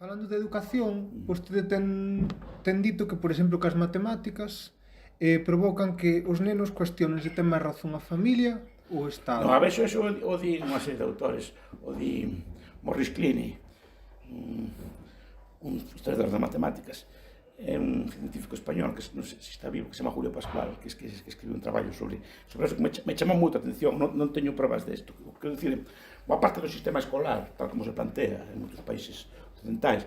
Falando de educación, vostede ten dito que, por exemplo, que as matemáticas provocan que os nenos cuestionen se ten máis razón a familia ou o No, Estado. a vexo eso o di unha serie de autores, o di Maurice Clini, un historiador de matemáticas, é un científico español que non sei se está vivo, que se chama Julio Pascual, que escribiu un traballo sobre eso que me chama moita atención. Non teño pruebas desto. Quero dicir, boa parte do sistema escolar, tal como se plantea en moitos países occidentais,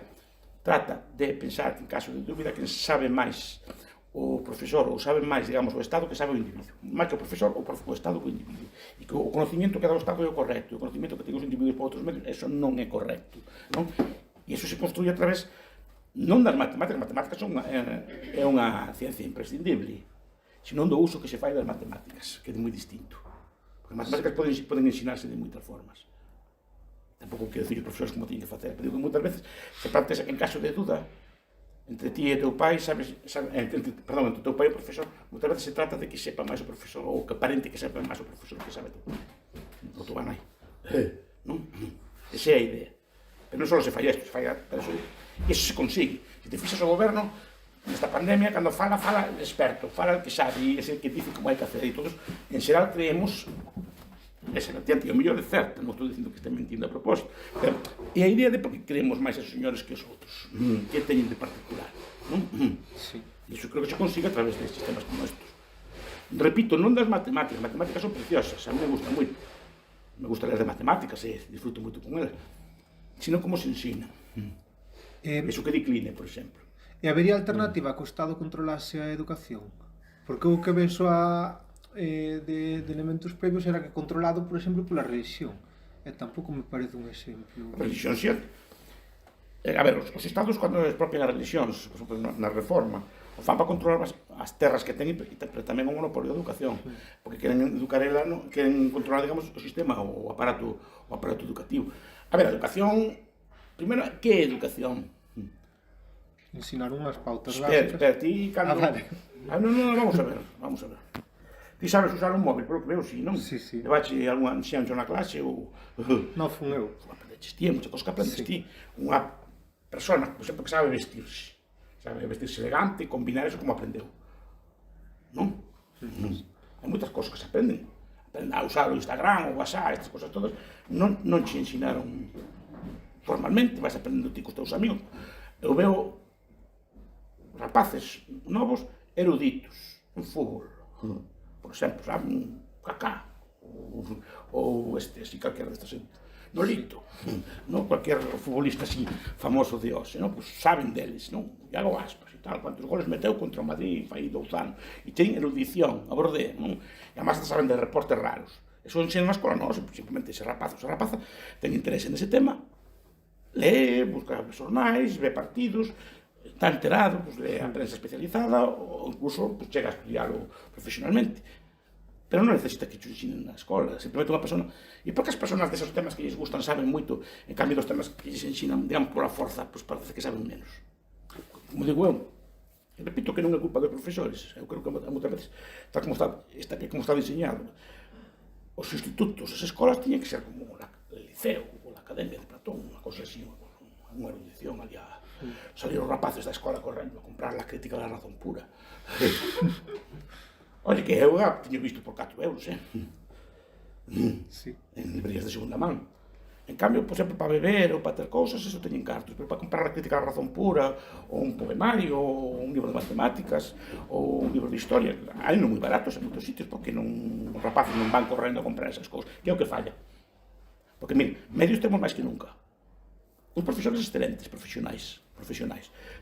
trata de pensar en caso de dúbida que sabe máis o profesor ou sabe máis, digamos, o Estado que sabe o individuo. Máis que o profesor, o Estado que o individuo. E que o conocimiento que dá o Estado é o correcto, e o conocimiento que ten os individuos por outros medios, eso non é correcto. Non? E iso se construye a través non das matemáticas. Matemáticas é unha ciencia imprescindible, senón do uso que se fai das matemáticas, que é moi distinto. Porque as matemáticas poden ensinarse de moitas formas. Tampouco quero dicir os profesores como teñen que facer, pero digo que moitas veces se plantea que en caso de duda entre ti e teu pai, entre teu pai e o profesor, moitas veces se trata de que sepa máis o profesor, ou que aparente que sepa máis o profesor que sabe teu pai, ou tua nai. Non? Esa é a idea. Pero non só se fai isto, se fai iso se consigue. Se te fixas o goberno, nesta pandemia, cando fala el experto, fala el que sabe, e ese que dice como hai que hacer, e todos, en xeral, creemos esa vertiente, e o mellor é certo, non estou dicindo que este mentindo a propósito, e a idea de porque creemos máis esos señores que os outros, que teñen de particular, non? Sí. Iso creo que se consigue a través de sistemas como estos. Repito, non das matemáticas, as matemáticas son preciosas, a mí me gustan moito, me gusta ler de matemáticas e disfruto moito con elas, sino como se ensina. Iso que decline, por exemplo. E habería alternativa que o Estado controlase a educación? Porque o que vexo de elementos previos era que controlado, por exemplo, pola religión. E tampouco me parece un exemplo. A religión, sí. A ver, os estados, cando expropian as religións, por exemplo, na reforma, o fan para controlar as terras que ten, pero tamén un monopolio de educación, porque queren educar queren controlar, digamos, o sistema, o aparato educativo. A ver, a educación, primeiro, que é educación? Ensinar unhas pautas básicas. Espera, ti cando... vale. Non, vamos a ver. Ti sabes usar un móvil, polo que veo, si, non? Sí. Levache algún anciancho na clase ou... Non fun eu. Aprendeches ti, moitas cosas que aprendes ti. Unha persona, por exemplo, que sabe vestirse elegante, combinar eso como aprendeu. Non? Hai moitas cosas que se aprenden. Aprender a usar o Instagram, o WhatsApp, estas cosas todas, non che ensinaron formalmente, vais aprendendo ti cos teus amigos. Eu veo rapaces novos eruditos en fútbol, por exemplo, sabe, un Kaká ou así calquera destas Nolito, non? Cualquier futbolista así famoso de hoxe, non? Pues saben deles, non? Iago Aspas e tal, cuantos goles meteu contra o Madrid fai 2 anos, e ten erudición a borde, non? E además saben de reportes raros. Eso ensina na escola, non? Simplemente ese rapaz ou esa rapaza ten interese nese tema, lee, busca xornais, ve partidos, está enterado, pues, lee a prensa especializada ou incluso pues, chega a estudiarlo profesionalmente. Pero non necesita que te ensinen na escola, simplemente unha persona. E porque as personas deses temas que lles gustan saben moito, en cambio dos temas que lles ensinan, digamos, pola forza, pues parece que saben menos. Como digo eu repito que non é culpa dos profesores, eu creo que moitas veces está como está diseñado. Os institutos, as escolas tiñen que ser como o liceo, ou a academia de Platón, unha cosa así, unha erudición ali a salir os rapaces da escola correndo a comprar la crítica da razón pura. Oye, que eu teño visto por 4 euros, en librerías de segunda man. En cambio, por exemplo, para beber ou para ter cousas, eso teñen cartos, pero para comprar a crítica da razón pura, ou un poemario, ou un libro de matemáticas, ou un libro de historia, hai non moi baratos en moitos sitios, porque os rapaces non van correndo a comprar esas cousas, que é o que falla. Porque, mire, medios temos máis que nunca. Uns profesores excelentes, profesionais.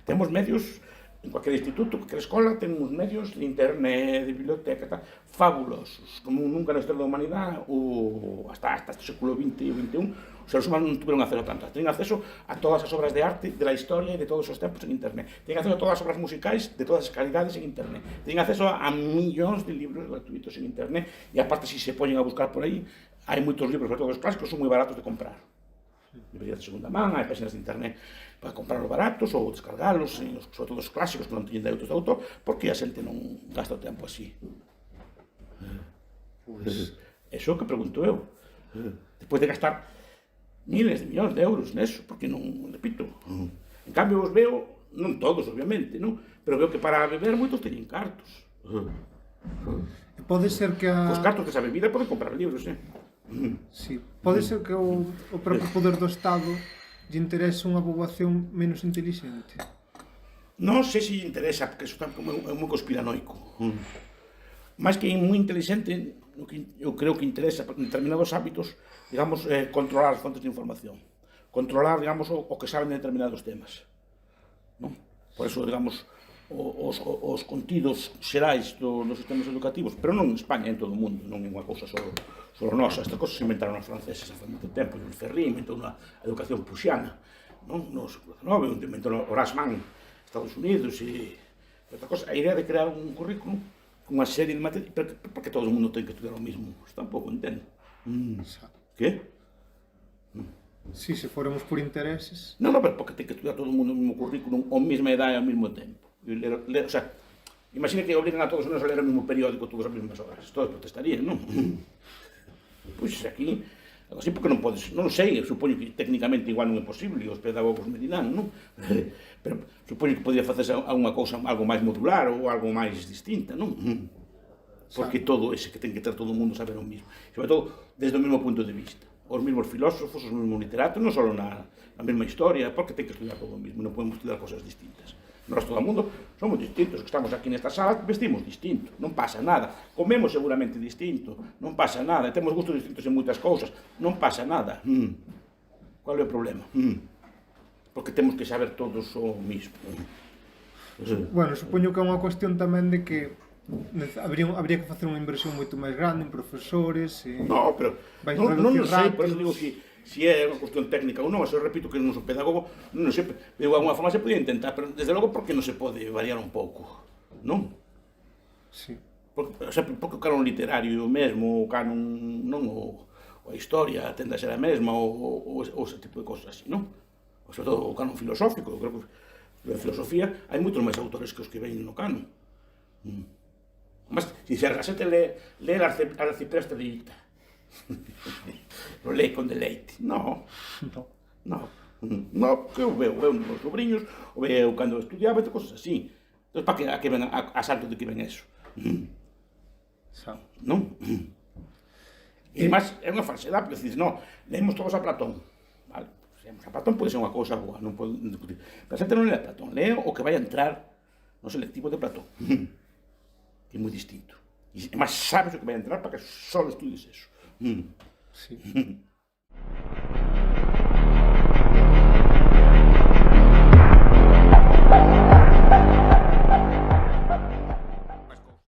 Temos medios en cualquier instituto, cualquier escola, temos medios de internet, de biblioteca, fabulosos, como nunca na historia da humanidade, ou hasta este século XX e XXI, os seres humanos non tiveron acceso a tanto. Tienen acceso a todas as obras de arte de la historia e de todos os tempos en internet. Tienen acceso a todas as obras musicais de todas as calidades en internet. Tienen acceso a millóns de libros gratuitos en internet, e aparte, se se poñen a buscar por aí, hai moitos libros, sobre todo os clásicos, son moi baratos de comprar. Librerías de segunda man, hai páginas de internet para comprarlos baratos ou descargalos, sobre todo os clásicos que non teñen dereitos de autor, porque a xente non gasta o tempo así. Eso é o que pregunto eu. Despois de gastar miles de millóns de euros neso, porque non, repito, cambio os veo, non todos, obviamente, non? Pero veo que para beber moitos teñen cartos. E pode ser que Cos cartos desa bebida poden comprar libros, Sí. Pode ser que o propio poder do Estado lle interese unha poboación menos intelixente. Non sei se lle interesa, porque iso tampouco é moi conspiranoico. Máis que moi inteligente, eu creo que interesa en determinados hábitos, digamos, controlar as fontes de información. Controlar, digamos, o que saben de determinados temas. Non? Por eso, digamos, os contidos xerais dos sistemas educativos, pero non en España, en todo o mundo, non é unha cousa só nosa. Estas cousas se inventaron os franceses há moito tempo, o Ferri inventou unha educación prusiana, non? No século XIX, inventou Horace Mann, Estados Unidos, e outra cosa, a idea de crear un currículum con unha serie de materias, porque todo o mundo ten que estudiar o mismo, isto tampouco entendo. Que? Si, se foremos por intereses. Non, pero porque ten que estudiar todo o mundo o mesmo currículum, a mesma idade e ao mesmo tempo. O sea, imagina que obrigan a todos os nenos a ler o mesmo periódico todas as mesmas horas. Todos protestarían, non? Pois aquí, así porque non podes, non sei, supoño que técnicamente igual non é posible, e os pedagogos me dirán, non? Pero supoño que podría facerse unha cousa algo máis modular ou algo máis distinta, non? Porque todo ese que ten que ter todo o mundo saber o mismo. Sobre todo, desde o mesmo punto de vista. Os mesmos filósofos, os mesmos literatos, non só na mesma historia, porque ten que estudiar todo o mismo, non podemos estudiar cosas distintas. Nós, todo o mundo, somos distintos, que estamos aquí nesta sala, vestimos distinto, non pasa nada. Comemos seguramente distinto, non pasa nada. Temos gustos distintos en moitas cousas, non pasa nada. Qual é o problema? Porque temos que saber todos o mismo. Bueno, supoño que é unha cuestión tamén de que habría que facer unha inversión moito máis grande en profesores e... No, pero non sei, por eso digo si é unha cuestión técnica ou non, eu repito que non sou pedagogo, non sei, de alguma forma se podía intentar, pero desde logo porque non se pode variar un pouco, non? Sí. Porque o canon literario é o mesmo, o canon, non, a historia tende a ser a mesma, ou ese tipo de cosas así, non? Sobre todo o canon filosófico, eu creo que en filosofía hai moitos máis autores que os que veñen no canon. Mas, se a xente lee Arcipreste de Ita, lo lee con deleite. No, que eu veo nos sobrinhos, o veo cando estudiaba, e cosas así. Entón, para que ven a salto de que ven eso? Non? E, máis, é unha falsedade, porque dices, no, leemos todos a Platón. Vale, leemos a Platón pode ser unha cousa boa, non pode discutir. Pero a xente non lee a Platón, lee o que vai a entrar no selectivo de Platón. Que é moi distinto. E máis sabes o que vai a entrar para que só estudies eso. Sí.